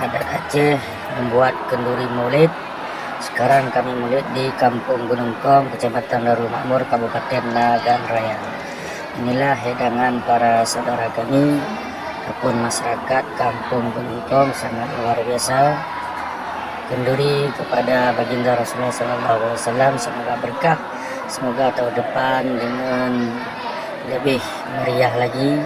adat Aceh membuat kenduri maulid. Sekarang kami maulid di Kampung Gunung Kong, Kecamatan Darul Makmur, Kabupaten Nagan Raya. Inilah hidangan para saudara kami ataupun masyarakat Kampung Gunung Kong, sangat luar biasa. Kenduri kepada baginda Rasulullah SAW, semoga berkah, semoga tahun depan dengan lebih meriah lagi.